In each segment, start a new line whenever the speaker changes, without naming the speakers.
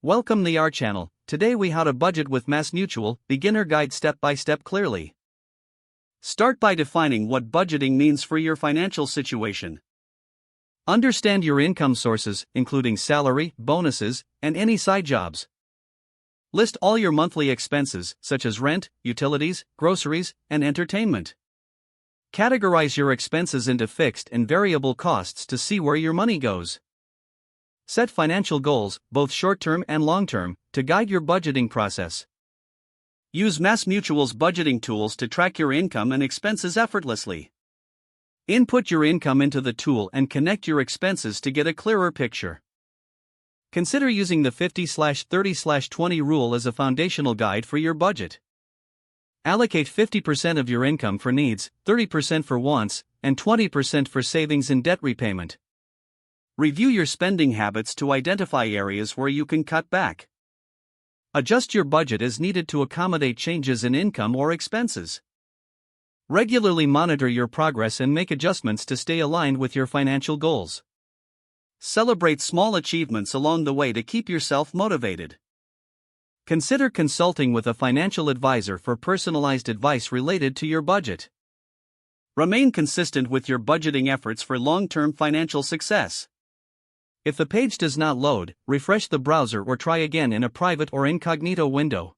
Welcome to our channel. Today we how to budget with MassMutual, beginner guide step by step clearly. Start by defining what budgeting means for your financial situation. Understand your income sources, including salary, bonuses, and any side jobs. List all your monthly expenses, such as rent, utilities, groceries, and entertainment. Categorize your expenses into fixed and variable costs to see where your money goes. Set financial goals, both short-term and long-term, to guide your budgeting process. Use MassMutual's budgeting tools to track your income and expenses effortlessly. Input your income into the tool and connect your expenses to get a clearer picture. Consider using the 50/30/20 rule as a foundational guide for your budget. Allocate 50% of your income for needs, 30% for wants, and 20% for savings and debt repayment. Review your spending habits to identify areas where you can cut back. Adjust your budget as needed to accommodate changes in income or expenses. Regularly monitor your progress and make adjustments to stay aligned with your financial goals. Celebrate small achievements along the way to keep yourself motivated. Consider consulting with a financial advisor for personalized advice related to your budget. Remain consistent with your budgeting efforts for long-term financial success. If the page does not load, refresh the browser or try again in a private or incognito window.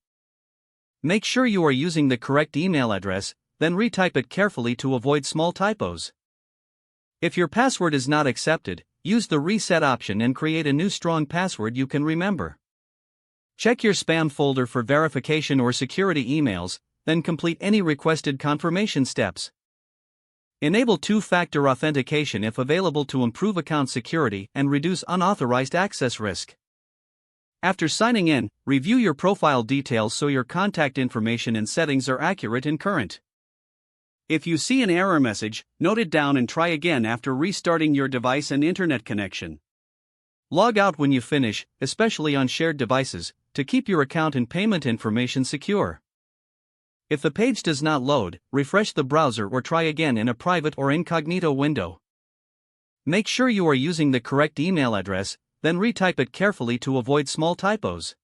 Make sure you are using the correct email address, then retype it carefully to avoid small typos. If your password is not accepted, use the reset option and create a new strong password you can remember. Check your spam folder for verification or security emails, then complete any requested confirmation steps. Enable two-factor authentication if available to improve account security and reduce unauthorized access risk. After signing in, review your profile details so your contact information and settings are accurate and current. If you see an error message, note it down and try again after restarting your device and internet connection. Log out when you finish, especially on shared devices, to keep your account and payment information secure. If the page does not load, refresh the browser or try again in a private or incognito window. Make sure you are using the correct email address, then retype it carefully to avoid small typos.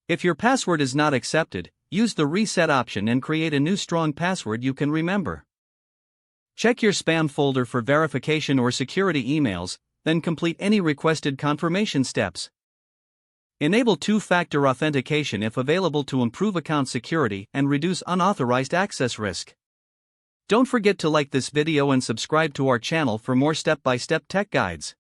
If your password is not accepted, use the reset option and create a new strong password you can remember. Check your spam folder for verification or security emails, then complete any requested confirmation steps. Enable two-factor authentication if available to improve account security and reduce unauthorized access risk. Don't forget to like this video and subscribe to our channel for more step-by-step tech guides.